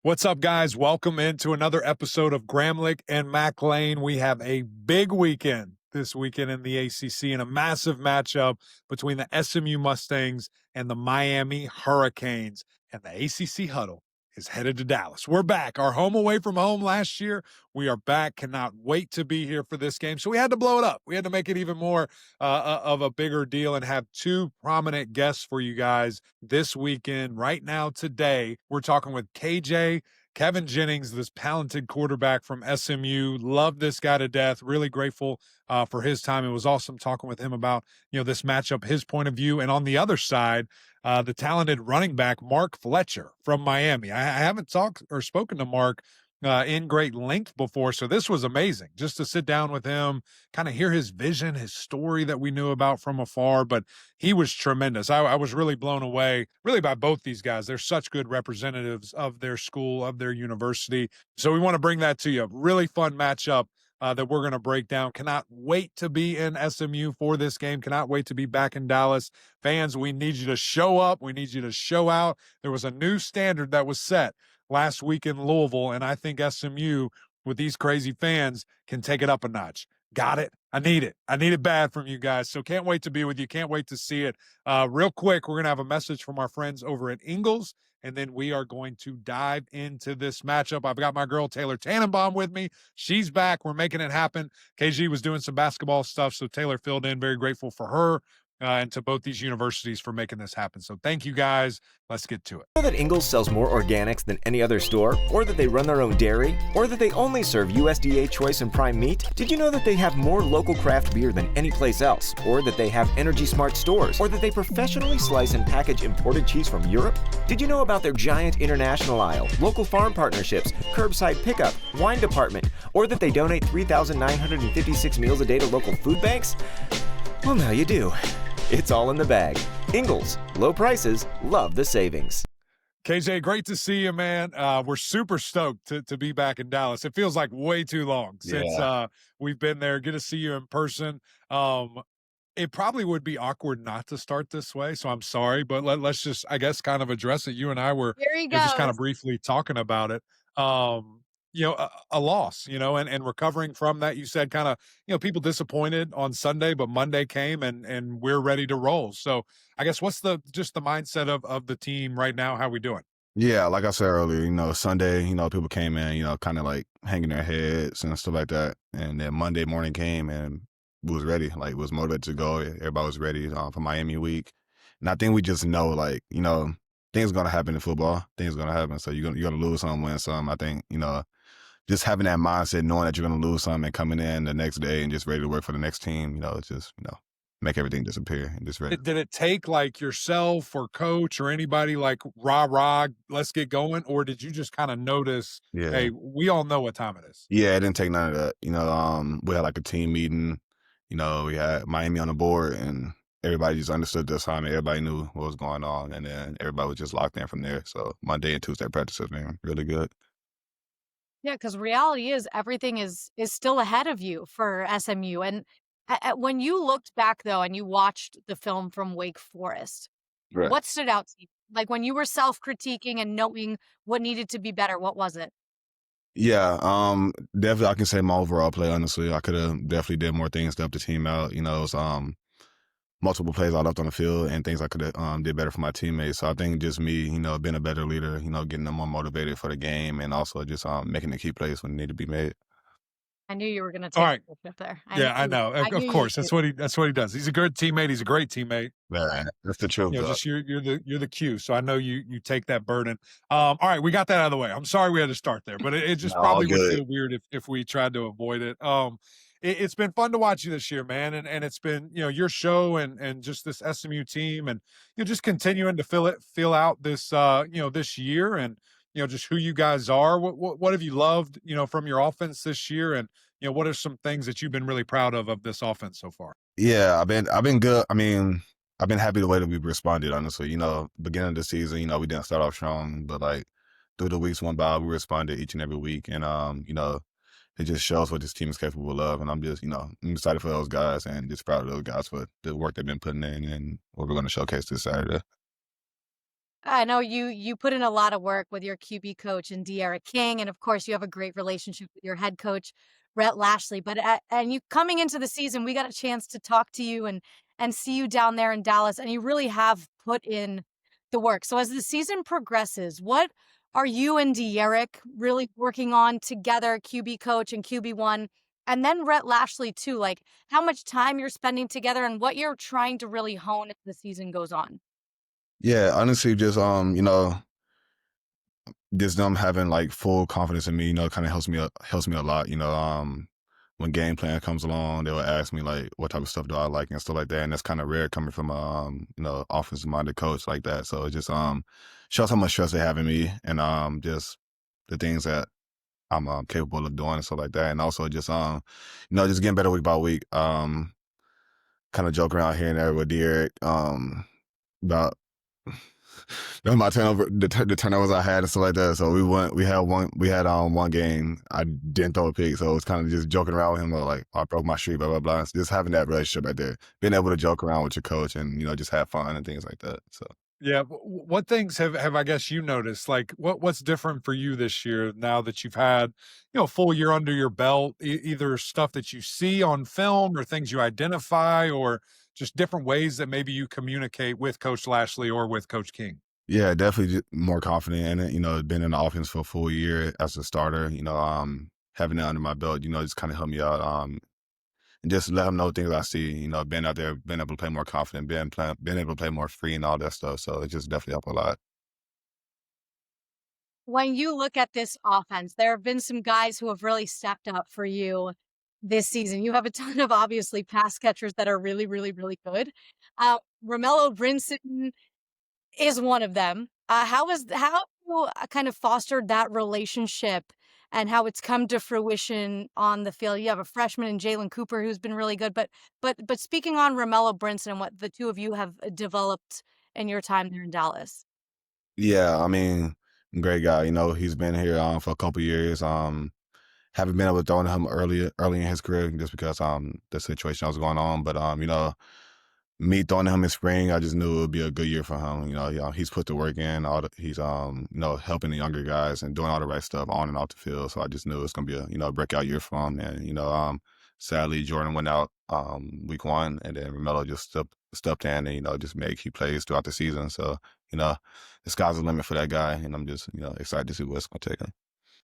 What's up, guys? Welcome into another episode of Gramlich and Lain. We have a big weekend this weekend in the ACC and a massive matchup between the SMU Mustangs and the Miami Hurricanes. And the ACC huddle is headed to Dallas. We're back. Our home away from home last year. We are back. Cannot wait to be here for this game. So we had to blow it up. We had to make it even more of a bigger deal and have two prominent guests for you guys this weekend. Right now, today, we're talking with Kevin Jennings, this talented quarterback from SMU. Love this guy to death. Really grateful for his time. It was awesome talking with him about, this matchup, his point of view. And on the other side, the talented running back, Mark Fletcher from Miami. I haven't talked or spoken to Mark in great length before. So this was amazing just to sit down with him, kind of hear his vision, his story that we knew about from afar. But he was tremendous. I was really blown away, really, by both these guys. They're such good representatives of their school, of their university. So we want to bring that to you. Really fun matchup that we're going to break down. Cannot wait to be in SMU for this game. Cannot wait to be back in Dallas. Fans, we need you to show up. We need you to show out. There was a new standard that was set last week in Louisville, and I think SMU, with these crazy fans, can take it up a notch. Got it? I need it. I need it bad from you guys. So can't wait to be with you. Can't wait to see it. Real quick, we're going to have a message from our friends over at Ingles, and then we are going to dive into this matchup. I've got my girl Taylor Tannebaum with me. She's back. We're making it happen. KG was doing some basketball stuff, so Taylor filled in. Very grateful for her and to both these universities for making this happen. So thank you, guys. Let's get to it. Know that Ingles sells more organics than any other store? Or that they run their own dairy? Or that they only serve USDA choice and prime meat? Did you know that they have more local craft beer than any place else? Or that they have Energy Smart stores? Or that they professionally slice and package imported cheese from Europe? Did you know about their giant international aisle, local farm partnerships, curbside pickup, wine department? Or that they donate 3,956 meals a day to local food banks? Well, now you do. It's all in the bag. Ingles, low prices, love the savings. KJ, great to see you, man. We're super stoked to be back in Dallas. It feels like way too long since we've been there. Good to see you in person. It probably would be awkward not to start this way, so I'm sorry, but let's just, I guess, kind of address it. You and I were just kind of briefly talking about it. A loss, and recovering from that. You said kind of, people disappointed on Sunday, but Monday came and we're ready to roll. So I guess what's the mindset of the team right now? How we doing? Yeah, like I said earlier, Sunday, people came in, kind of like hanging their heads and stuff like that. And then Monday morning came and we was ready, like was motivated to go. Everybody was ready for Miami week. And I think we just know, things going to happen in football. Things going to happen. So you're going to lose some, win some. I think, just having that mindset, knowing that you're going to lose some and coming in the next day and just ready to work for the next team, it's just, make everything disappear and just ready. Did it take like yourself or coach or anybody like rah, let's get going? Or did you just kind of notice, hey, we all know what time it is? Yeah, it didn't take none of that. We had like a team meeting, we had Miami on the board and everybody just understood the assignment. Everybody knew what was going on. And then everybody was just locked in from there. So Monday and Tuesday practices, man, really good. Yeah, because reality is everything is still ahead of you for SMU. And when you looked back, though, and you watched the film from Wake Forest, Right. what stood out to you? Like when you were self-critiquing and knowing what needed to be better, what was it? Yeah, definitely I can say my overall play, honestly. I could have definitely did more things to help the team out. It was multiple plays I left on the field and things I could have did better for my teammates. So I think just me, being a better leader, getting them more motivated for the game and also just making the key plays when they need to be made. I knew you were going to All take right. it there. I know. Of course, that's what he does. He's a good teammate. He's a great teammate. Man, that's the truth. Just you're the Q. So I know you take that burden. All right, we got that out of the way. I'm sorry we had to start there, but it just probably would feel weird if we tried to avoid it. It's been fun to watch you this year, man, and it's been your show and just this SMU team and just continuing to fill out this this year and just who you guys are. What have you loved from your offense this year, and what are some things that you've been really proud of this offense so far? Yeah, I've been good. I mean, I've been happy the way that we've responded, honestly. Beginning of the season, we didn't start off strong, but like through the weeks went by, we responded each and every week. And it just shows what this team is capable of. And I'm just, I'm excited for those guys and just proud of those guys for the work they've been putting in and what we're going to showcase this Saturday. I know you put in a lot of work with your QB coach and De'Ara King, and of course you have a great relationship with your head coach Rhett Lashley. But and you coming into the season, we got a chance to talk to you and see you down there in Dallas, and you really have put in the work. So as the season progresses, what are you and De'Ara really working on together, QB coach and QB1, and then Rhett Lashley too? Like how much time you're spending together and what you're trying to really hone as the season goes on. Yeah, honestly, just just them having like full confidence in me, kind of helps me a lot. When game plan comes along, they will ask me like what type of stuff do I like and stuff like that, and that's kind of rare coming from offensive minded coach like that. So it just shows how much trust they have in me, and just the things that I'm capable of doing and stuff like that, and also just just getting better week by week. Kind of joke around here and there with Derek about my turnover, the turnovers I had and stuff like that. So we had one game I didn't throw a pick, so it was kind of just joking around with him like I broke my streak, blah blah blah. So just having that relationship right there, being able to joke around with your coach and just have fun and things like that. So. Yeah, what things have I guess you noticed? Like, what's different for you this year now that you've had, a full year under your belt? Either stuff that you see on film or things you identify, or just different ways that maybe you communicate with Coach Lashley or with Coach King. Yeah, definitely more confident in it. Been in the offense for a full year as a starter. Having that under my belt, just kind of helped me out. And just let them know things I see. Being out there, being able to play more confident, being able to play more free and all that stuff. So it just definitely helped a lot. When you look at this offense, there have been some guys who have really stepped up for you this season. You have a ton of obviously pass catchers that are really, really, really good. Romello Brinson is one of them. How you kind of fostered that relationship and how it's come to fruition on the field? You have a freshman in Jalen Cooper who's been really good, but speaking on Romello Brinson and what the two of you have developed in your time there in Dallas. Yeah, I mean, great guy. He's been here for a couple years. Haven't been able to throw to him early in his career just because the situation that was going on. But me throwing him in spring, I just knew it would be a good year for him. He's put the work in. He's helping the younger guys and doing all the right stuff on and off the field. So I just knew it's gonna be a breakout year for him. And sadly Jordan went out week one, and then Romello just stepped in and just made key plays throughout the season. So the sky's the limit for that guy, and I'm just excited to see what's gonna take him.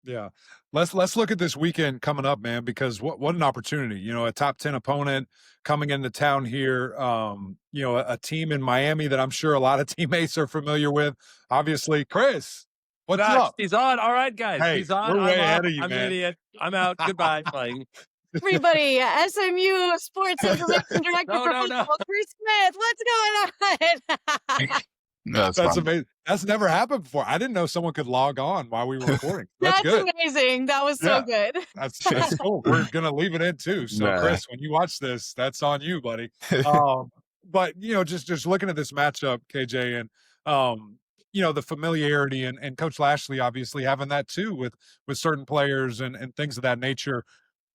Yeah. Let's look at this weekend coming up, man, because what an opportunity. A top 10 opponent coming into town here. A team in Miami that I'm sure a lot of teammates are familiar with. Obviously, Chris, what's Gosh, up? he's on. All right, guys. Hey, He's on. we're way I'm ahead off. of you, I'm an man. idiot. I'm out. Goodbye. Bye. Everybody, SMU Sports Information Director No, for no, no. Football, Chris Smith. What's going on? No, that's That's fine. amazing. That's never happened before. I didn't know someone could log on while we were recording. That's That's good. amazing. That was so Yeah. good. That's cool. We're gonna leave it in too. So, Nah. Chris, when you watch this, that's on you, buddy. But just looking at this matchup, KJ, and the familiarity and Coach Lashley obviously having that too with certain players and things of that nature.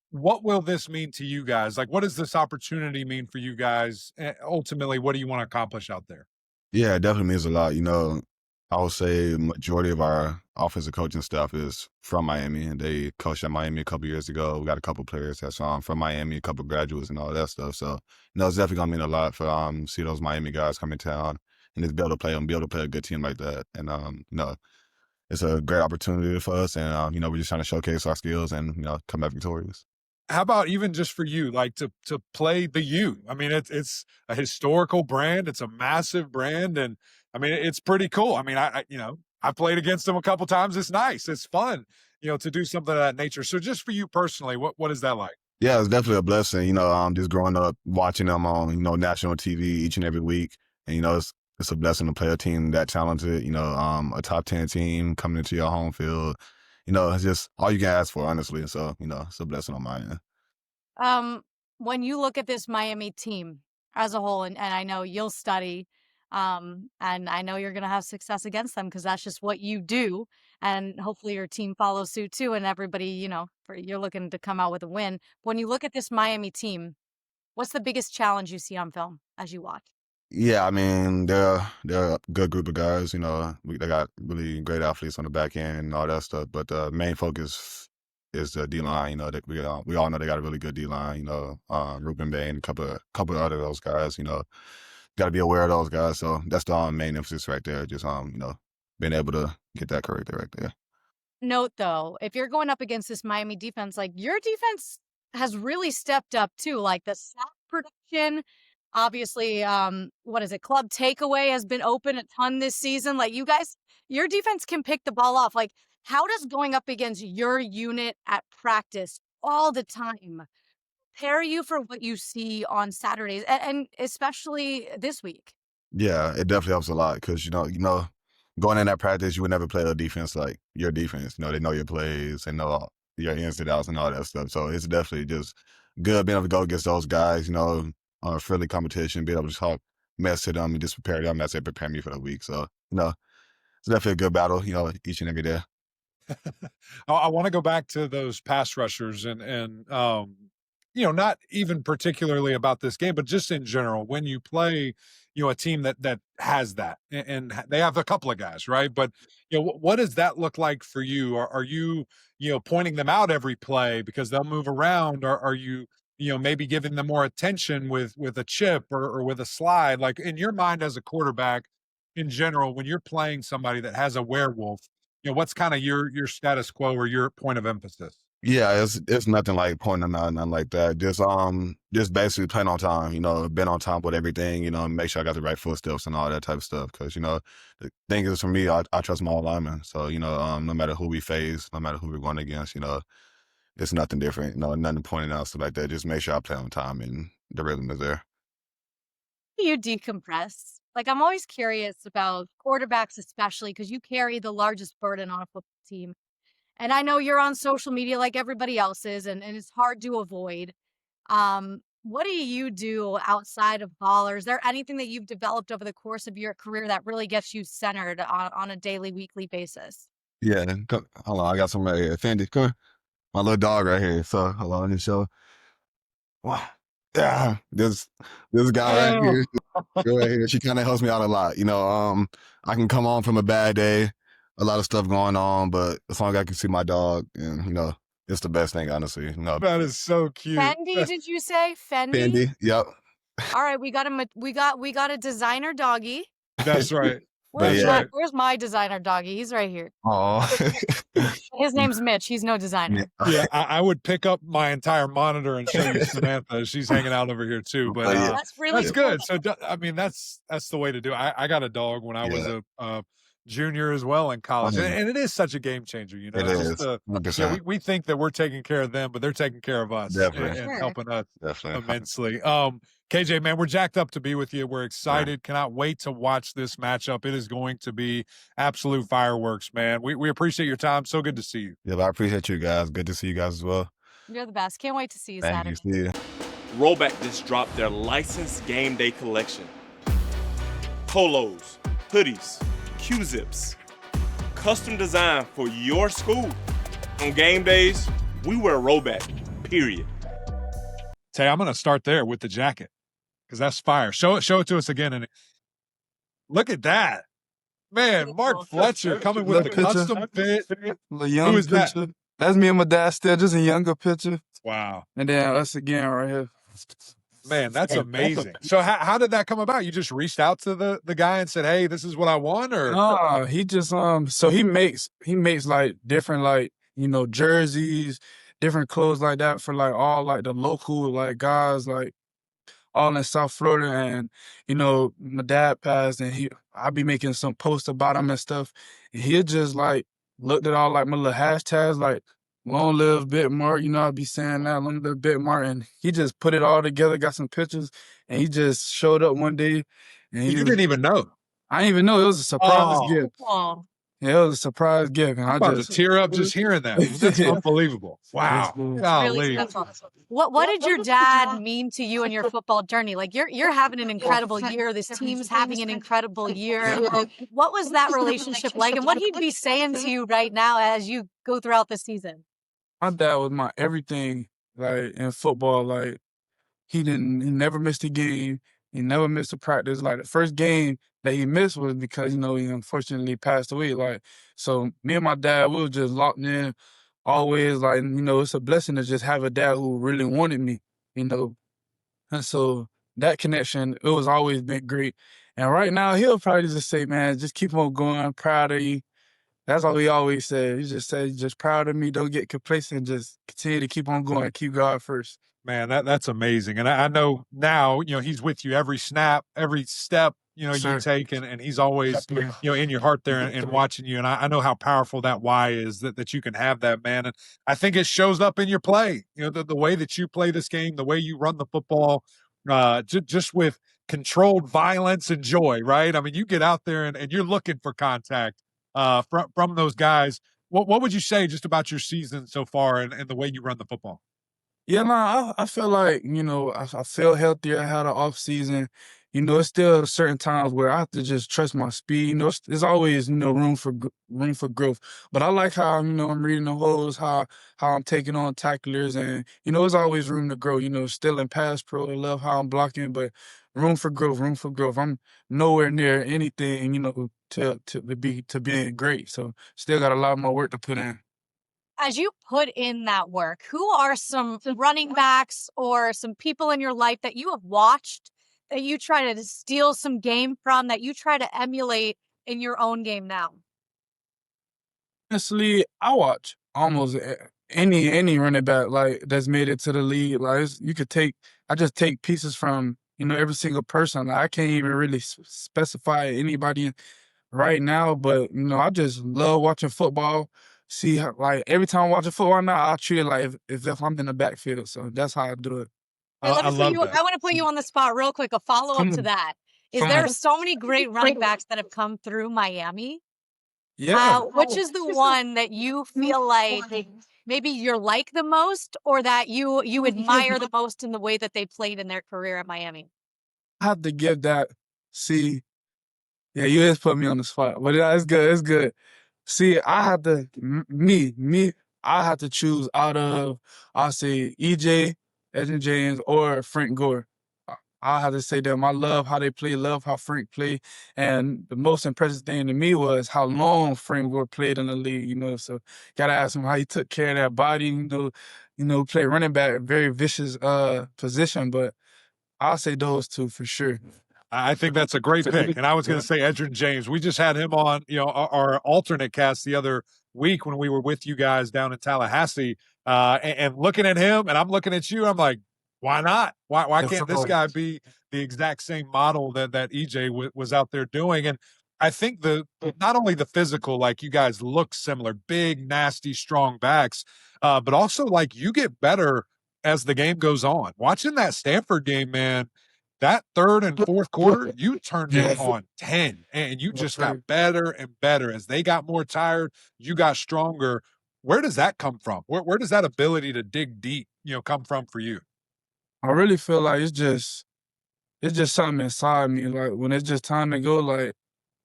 What will this mean to you guys? Like, what does this opportunity mean for you guys? Ultimately, what do you want to accomplish out there? Yeah, it definitely means a lot. I would say majority of our offensive coaching staff is from Miami, and they coached at Miami a couple years ago. We got a couple players that's from Miami, a couple graduates and all that stuff. So, it's definitely gonna mean a lot for see those Miami guys come in town and just be able to play a good team like that. And it's a great opportunity for us, and we're just trying to showcase our skills and come back victorious. How about even just for you, like to play the U? I mean, it's a historical brand. It's a massive brand, and I mean, it's pretty cool. I mean, I played against them a couple times. It's nice. It's fun, to do something of that nature. So, just for you personally, what is that like? Yeah, it's definitely a blessing. Just growing up watching them on national TV each and every week, and it's a blessing to play a team that talented. A top 10 team coming into your home field. It's just all you can ask for, honestly. So it's a blessing on my end. When you look at this Miami team as a whole, and I know you'll study, and I know you're going to have success against them because that's just what you do. And hopefully your team follows suit too. And everybody, you're looking to come out with a win. When you look at this Miami team, what's the biggest challenge you see on film as you watch? Yeah, I mean they're a good group of guys. You know, they got really great athletes on the back end and all that stuff. But the main focus is the D line. You know, that we all know they got a really good D line. You know, Ruben Bain, a couple of other those guys. You know, got to be aware of those guys. So that's the main emphasis right there. Just you know, being able to get that correct right there. Note though, if you're going up against this Miami defense, like your defense has really stepped up too. Like the sack production, obviously, what is it? Club takeaway has been open a ton this season. Like you guys, your defense can pick the ball off. Like, how does going up against your unit at practice all the time prepare you for what you see on Saturdays and especially this week? Yeah, it definitely helps a lot because going in that practice, you would never play a defense like your defense. You know, they know your plays, they know your ins and outs and all that stuff. So it's definitely just good being able to go against those guys. You know, on a friendly competition, be able to talk mess to them and just prepare them as they prepare me for the week. So it's definitely a good battle. You know, each and every day. I want to go back to those pass rushers and not even particularly about this game, but just in general, when you play, a team that has that and they have a couple of guys, right? But what does that look like for you? Are you, pointing them out every play because they'll move around, or are you, maybe giving them more attention with a chip or with a slide? Like in your mind as a quarterback in general, when you're playing somebody that has a werewolf, what's kind of your status quo or your point of emphasis? Yeah, it's nothing like pointing them out, nothing like that. Just basically playing on time. You know, being on top with everything. You know, make sure I got the right footsteps and all that type of stuff. Because the thing is, for me, I trust my linemen. So no matter who we face, no matter who we're going against, it's nothing different. Nothing pointing out stuff like that. Just make sure I play on time and the rhythm is there. You decompress? Like, I'm always curious about quarterbacks, especially because you carry the largest burden on a football team. And I know you're on social media like everybody else is, and it's hard to avoid. What do you do outside of ball? Or is there anything that you've developed over the course of your career that really gets you centered on a daily, weekly basis? Yeah, hold on, I got some right here. Fendi, come here. My little dog right here. So hold on, let me show. Wow. Yeah, this guy right here. Girl right here, she kind of helps me out a lot. I can come home from a bad day, a lot of stuff going on, but as long as I can see my dog, and it's the best thing, honestly. That is so cute. Fendi, did you say Fendi? Fendi, yep. All right, we got a designer doggy. That's right. Where's my designer doggy? He's right here. Oh, His name's Mitch. He's no designer. Yeah, I would pick up my entire monitor and show you Samantha. She's hanging out over here too. But that's really that's cool. good. So I mean, that's the way to do it. I got a dog when I was a junior as well in college, and it is such a game changer. it is. 100%. We think that we're taking care of them, but they're taking care of us Definitely. and helping us Definitely. immensely. KJ, man, we're jacked up to be with you. We're excited. Cannot wait to watch this matchup. It is going to be absolute fireworks, man. We appreciate your time. So good to see you. Yeah, I appreciate you guys. Good to see you guys as well. You're the best. Can't wait to see you Thank you. Saturday. See you. Rollback just dropped their licensed game day collection. Polos, hoodies, Q-zips, custom designed for your school. On game days, we wear Rollback, period. Tay, I'm going to start there with the jacket because that's fire. Show it to us again. And look at that. Man, Mark Fletcher coming with the custom fit. The young Who is that? picture. That's me and my dad still, just a younger picture. Wow. And then us again right here. Man, that's amazing. So how did that come about? You just reached out to the guy and said, hey, this is what I want? Or No, he just so he makes like different like, jerseys, different clothes like that for like all like the local like guys like all in South Florida. And my dad passed and I be making some posts about him and stuff. And he just like looked at all like my little hashtags like long live Bit Mark, I'd be saying that, long live Bit Mark, and he just put it all together, got some pictures, and he just showed up one day. And you didn't even know. I didn't even know. It was a surprise gift. Oh. Yeah, it was a surprise gift. And I'm about to tear up just hearing that. That's unbelievable. Wow. Really special. What did your dad mean to you in your football journey? Like you're having an incredible year. This team's having an incredible year. What was that relationship like? And what he'd be saying to you right now as you go throughout the season? My dad was my everything, like in football. Like he never missed a game, He never missed a practice. Like, the first game that he missed was because, he unfortunately passed away. Like, so me and my dad, we were just locked in always. Like, it's a blessing to just have a dad who really wanted me, you know. And so that connection, it was always been great. And right now, he'll probably just say, man, just keep on going. Proud of you. That's all he always said. He just said, just proud of me. Don't get complacent. Just continue to keep on going. Keep God first. Man, that's amazing. And I know now, he's with you every snap, every step, you Sir. take, and he's always, in your heart there and watching you. And I know how powerful that why is that you can have that, man. And I think it shows up in your play, the way that you play this game, the way you run the football, just with controlled violence and joy, right? I mean, you get out there and you're looking for contact from those guys. What would you say just about your season so far and the way you run the football? Yeah, nah, I feel like, I feel healthier. I had an off season. It's still certain times where I have to just trust my speed. There's always, room for growth. But I like how, I'm reading the holes, how I'm taking on tacklers, and, there's always room to grow. Still in pass pro, I love how I'm blocking, but room for growth, room for growth. I'm nowhere near anything, to being great. So still got a lot more work to put in. As you put in that work, who are some running backs or some people in your life that you have watched that you try to steal some game from, that you try to emulate in your own game now? Honestly, I watch almost any running back like that's made it to the league. Like I just take pieces from every single person. Like, I can't even really specify anybody right now, but I just love watching football. See how, like, every time I'm watching football now, I treat it like if I'm in the backfield. So that's how I do it. Hey, I love that. I want to put you on the spot real quick. A follow up Come to on, that is come there are on. so many great running backs that have come through Miami. Yeah. Which is the one that you feel like maybe you're like the most, or that you admire the most in the way that they played in their career at Miami? I have to give that. See, yeah, you just put me on the spot, but yeah, it's good. It's good. See, I have to me. I have to choose out of, I'll say, EJ, Edwin James, or Frank Gore. I have to say them. I love how they play, love how Frank played, and the most impressive thing to me was how long Frank Gore played in the league. So gotta ask him how he took care of that body. Play running back, very vicious position, but I'll say those two for sure. I think that's a great pick. And I was going to say Edgerrin James. We just had him on, our alternate cast the other week when we were with you guys down in Tallahassee. And looking at him, and I'm looking at you, I'm like, why not? Why can't this guy be the exact same model that EJ was out there doing? And I think not only the physical, like you guys look similar, big, nasty, strong backs, but also like you get better as the game goes on. Watching that Stanford game, man, that third and fourth quarter, you turned it on 10, and you just got better and better. As they got more tired, you got stronger. Where does that come from? Where does that ability to dig deep, come from for you? I really feel like it's just something inside me. Like, when it's just time to go, like,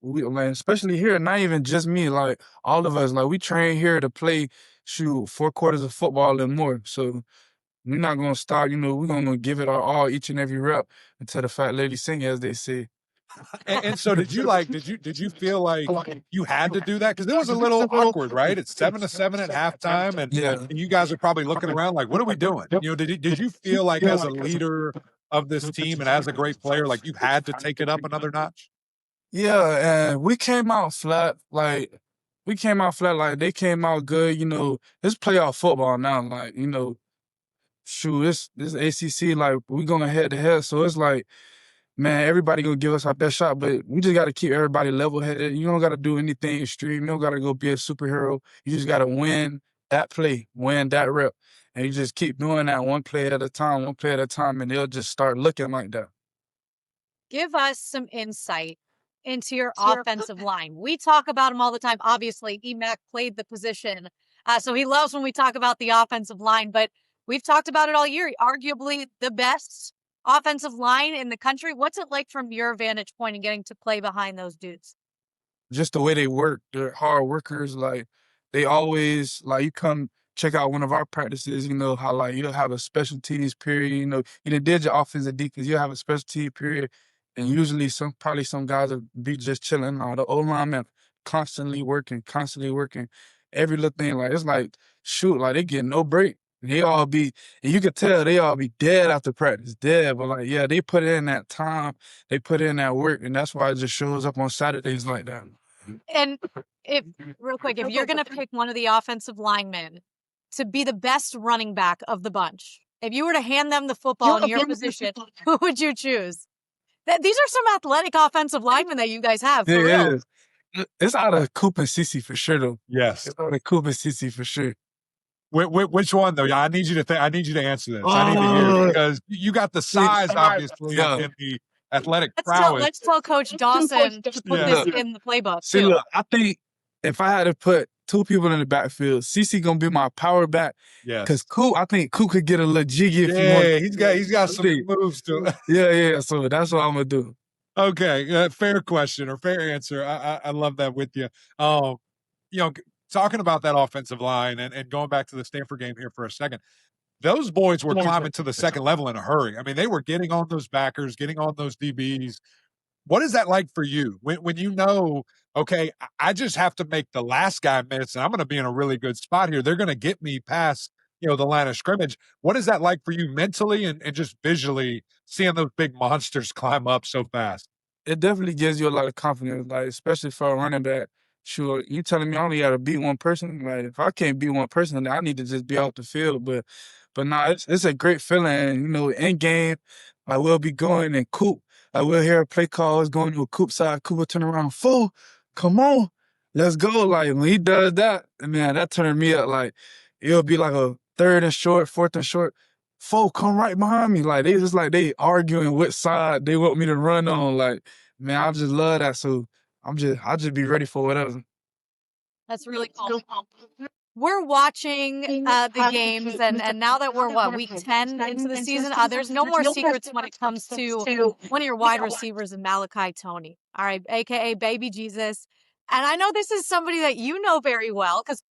especially here, not even just me, like, all of us, like, we train here to play, shoot, 4 quarters of football and more. So we're not gonna stop. We're gonna give it our all each and every rep until the fat lady sing, as they say. And so did you feel like you had to do that? Because it was a little awkward, right? It's 7-7 at halftime, and Yeah. you guys are probably looking around like, what are we doing? Did you feel like as a leader of this team and as a great player, like you had to take it up another notch? Yeah, and we came out flat. Like, they came out good. It's playoff football now. Like, shoot, this ACC, like, we going head to head. So it's like, man, everybody gonna give us our best shot, but we just gotta keep everybody level headed. You don't gotta do anything extreme. You don't gotta go be a superhero. You just gotta win that play, win that rep. And you just keep doing that one play at a time, and they'll just start looking like that. Give us some insight into your offensive line. We talk about him all the time. Obviously, Emac played the position, so he loves when we talk about the offensive line, but we've talked about it all year. Arguably the best offensive line in the country. What's it like from your vantage point and getting to play behind those dudes? Just the way they work, they're hard workers. Like, they always, like, you come check out one of our practices, you know, how like you'll have a special teams period, you know, you done did your offense and defense, you'll have a special team period, and usually probably some guys will be just chilling. The O-line man constantly working, every little thing. Like, it's like, shoot, like they get no break. They all be, and you could tell they all be dead after practice, dead. But like, yeah, they put in that time, they put in that work, and that's why it just shows up on Saturdays like that. And if real quick, if you're gonna pick one of the offensive linemen to be the best running back of the bunch, if you were to hand them the football in your position, who would you choose? These are some athletic offensive linemen that you guys have, for Yeah, real. it is. It's out of Coop and Cece for sure, though. Yes. It's out of Coop and Cece for sure. Which one though? I need you to I need you to answer this. I need to hear because you got the size, obviously, and the athletic prowess. Let's tell Coach Dawson to put this in the playbook. See, look, I think if I had to put two people in the backfield, Cece gonna be my power back. Yeah. Because Coop, I think Coop could get a little jiggy if he wants. Yeah, he's got some moves to it. Yeah. So that's what I'm gonna do. Okay, fair question or fair answer. I love that with you. You know, talking about that offensive line and going back to the Stanford game here for a second, those boys were climbing to the second level in a hurry. I mean, they were getting on those backers, getting on those DBs. What is that like for you when you know, okay, I just have to make the last guy miss and I'm going to be in a really good spot here. They're going to get me past, you know, the line of scrimmage. What is that like for you mentally and just visually seeing those big monsters climb up so fast? It definitely gives you a lot of confidence, like especially for a running back. Sure, you telling me I only got to beat one person? Like if I can't beat one person, then I need to just be off the field. But nah, it's a great feeling. And, you know, in game, I will be going and Coop. I will hear a play call. It's going to a Coop side. Coop will turn around, full. Come on, let's go. Like when he does that, man, that turned me up. Like it'll be like a third and short, fourth and short. Folk come right behind me. Like they arguing which side they want me to run on. Like, man, I just love that. So I'll just be ready for whatever. That's really cool. We're watching the games, and now that we're week 10 into the season, there's no more secrets when it comes to one of your wide receivers, in Malachi Tony. All right, aka Baby Jesus. And I know this is somebody that you know very well because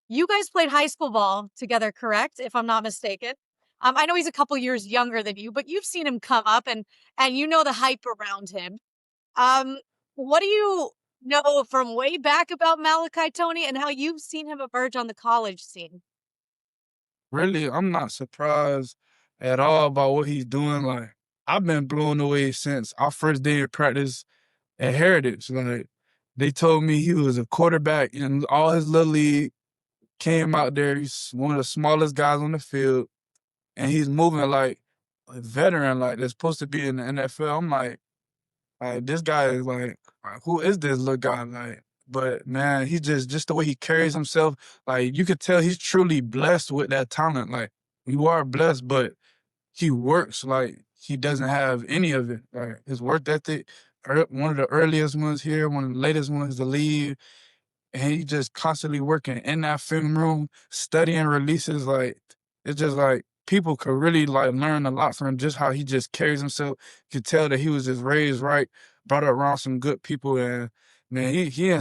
you guys played high school ball together, correct? If I'm not mistaken. I know he's a couple years younger than you, but you've seen him come up and you know the hype around him. What do you know from way back about Malachi Tony and how you've seen him emerge on the college scene? Really, I'm not surprised at all about what he's doing. Like, I've been blown away since our first day of practice at Heritage. Like, they told me he was a quarterback in all his little league, came out there, he's one of the smallest guys on the field, and he's moving like a veteran, like they're supposed to be in the NFL. I'm like this guy is like, who is this little guy? Like, but man, he's just the way he carries himself. Like you could tell he's truly blessed with that talent. Like you are blessed, but he works like he doesn't have any of it. Like his work ethic, one of the earliest ones here, one of the latest ones to leave. And he just constantly working in that film room, studying releases. Like, it's just like people could really like learn a lot from just how he just carries himself. You could tell that he was just raised right, brought up around some good people. And man, he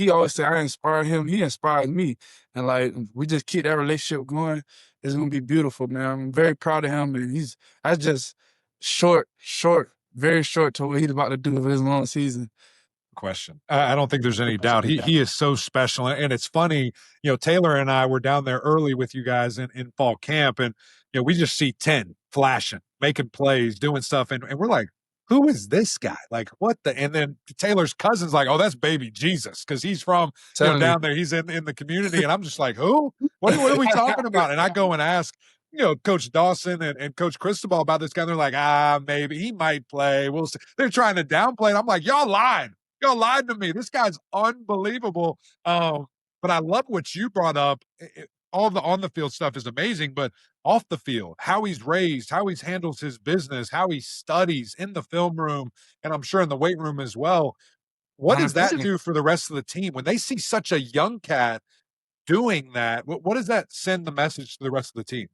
always say, I inspire him. He inspired me. And like, we just keep that relationship going. It's going to be beautiful, man. I'm very proud of him. And that's just very short to what he's about to do for his long season. Question. I don't think there's any doubt. He is so special. And it's funny, you know, Taylor and I were down there early with you guys in fall camp, and, you know, we just see 10 flashing, making plays, doing stuff. And we're like, who is this guy? Like, what the? And then Taylor's cousin's like, oh, that's Baby Jesus. Cause he's from down there. He's in the community. And I'm just like, who? What are we talking about? And I go and ask, you know, Coach Dawson and Coach Cristobal about this guy. And they're like, maybe he might play. We'll see. They're trying to downplay it. I'm like, y'all lying. Y'all lied to me. This guy's unbelievable. But I love what you brought up. All the on the field stuff is amazing, but off the field, how he's raised, how he handles his business, how he studies in the film room, and I'm sure in the weight room as well. What does that do for the rest of the team when they see such a young cat doing that? What does that send the message to the rest of the team?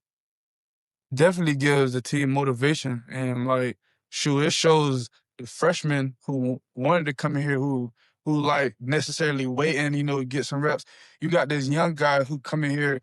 Definitely gives the team motivation, and like, shoot, it shows the freshmen who wanted to come in here who like necessarily waiting, you know, to get some reps. You got this young guy who come in here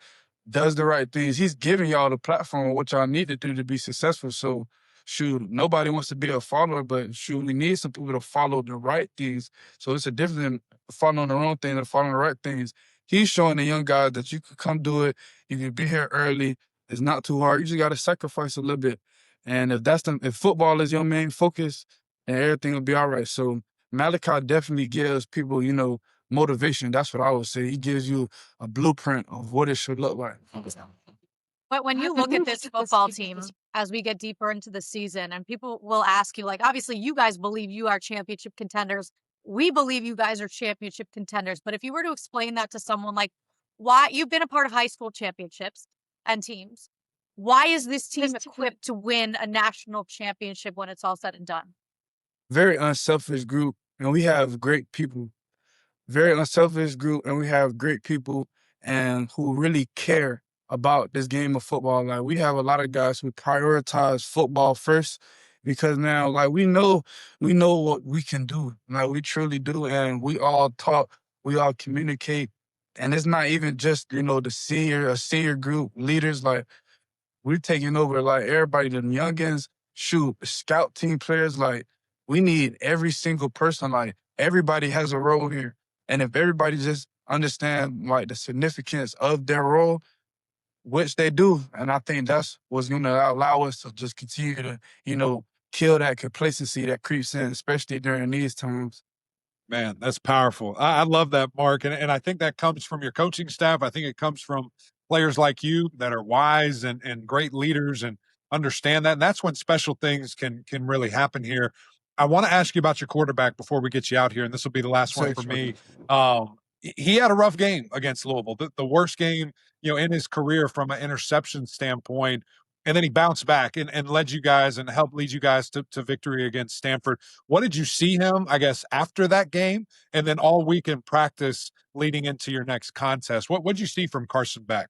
does the right things. He's giving y'all the platform of what y'all need to do to be successful. So, shoot, nobody wants to be a follower, but shoot, we need some people to follow the right things. So it's a difference in following the wrong thing and following the right things. He's showing the young guys that you can come do it. You can be here early. It's not too hard. You just got to sacrifice a little bit. And if football is your main focus, then everything will be all right. So Malachi definitely gives people, motivation. That's what I would say. He gives you a blueprint of what it should look like. But when you look at this football team as we get deeper into the season, and people will ask you, like, obviously you guys believe you are championship contenders. We believe you guys are championship contenders. But if you were to explain that to someone, like, why you've been a part of high school championships and teams, why is this team equipped to win a national championship when it's all said and done? Very unselfish group, and we have great people. Very unselfish group, and we have great people and who really care about this game of football. Like, we have a lot of guys who prioritize football first because now, like, we know what we can do. Like, we truly do, and we all talk, we all communicate. And it's not even just, the senior group leaders. Like, we're taking over, like, everybody, the youngins, shoot, scout team players. Like, we need every single person. Like, everybody has a role here. And if everybody just understand, like, the significance of their role, which they do, and I think that's what's going to allow us to just continue to, kill that complacency that creeps in, especially during these times. Man, that's powerful. I love that, Mark. And I think that comes from your coaching staff. I think it comes from players like you that are wise and great leaders and understand that. And that's when special things can really happen here. I want to ask you about your quarterback before we get you out here, and this will be the last one for me. He had a rough game against Louisville, the worst game, in his career from an interception standpoint. And then he bounced back and led you guys and helped lead you guys to victory against Stanford. What did you see him, I guess, after that game and then all week in practice leading into your next contest? What did you see from Carson Beck?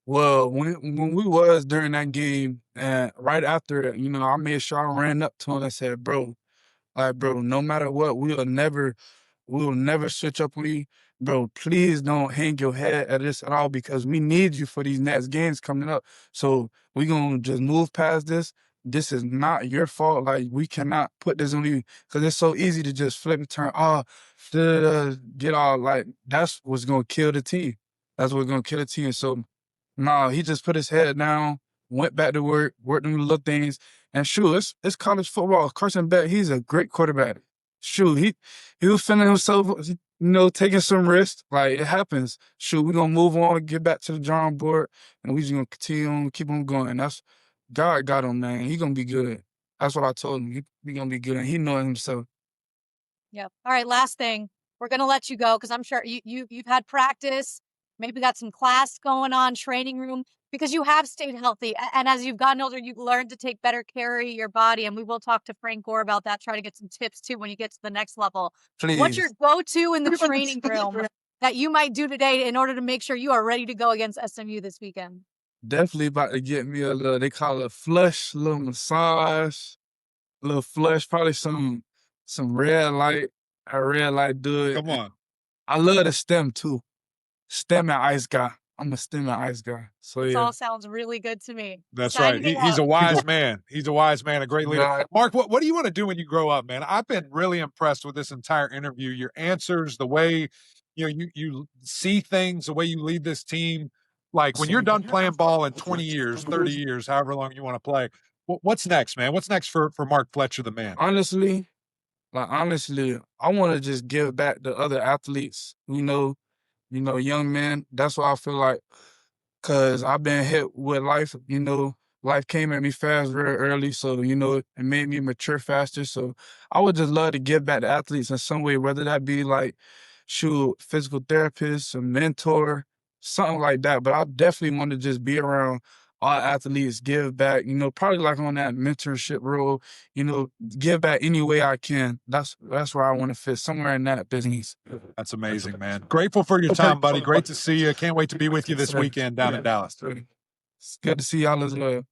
Well, when we was during that game, and right after it, I made sure I ran up to him and said, bro, no matter what, we will never switch up on you. Bro, please don't hang your head at this at all because we need you for these next games coming up. So we're going to just move past this. This is not your fault. Like, we cannot put this on you because it's so easy to just flip and turn, get all, like, that's what's going to kill the team. That's what's going to kill the team. So, no, he just put his head down, went back to work, worked on the little things. And shoot, it's college football. Carson Beck, he's a great quarterback. Shoot, he was feeling himself, taking some risks. Like, it happens. Shoot, we're going to move on, get back to the drawing board, and we just going to continue on, keep on going. And that's, God got him, man. He going to be good. That's what I told him. He going to be good, and he knows himself. Yep. All right, last thing. We're going to let you go because I'm sure you've had practice, maybe got some class going on, training room, because you have stayed healthy. And as you've gotten older, you've learned to take better care of your body. And we will talk to Frank Gore about that, try to get some tips too when you get to the next level. Please. What's your go-to in the training room that you might do today in order to make sure you are ready to go against SMU this weekend? Definitely about to get me a little, they call it a flush, a little massage, a little flush, probably some red light, a red light do it. Come on. I love the stem too. Stem and ice guy. I'm a stem and ice guy. So This yeah. all sounds really good to me. That's Sign right. me He's a up. wise man. He's a wise man, a great leader. Yeah. Mark, what do you want to do when you grow up, man? I've been really impressed with this entire interview. Your answers, the way you see things, the way you lead this team. Like, when you're done playing ball in 20 years, 30 years, however long you want to play, what's next, man? What's next for Mark Fletcher, the man? Honestly, I want to just give back to other athletes, young men. That's what I feel like. Cause I've been hit with life, life came at me fast very early. So, it made me mature faster. So I would just love to give back to athletes in some way, whether that be like, physical therapist, a mentor, something like that. But I definitely want to just be around all athletes, give back, probably like on that mentorship role, give back any way I can. That's where I want to fit, somewhere in that business. That's amazing, man. Grateful for your time, buddy. Great to see you. Can't wait to be with you this weekend down in Dallas. It's good to see y'all as well.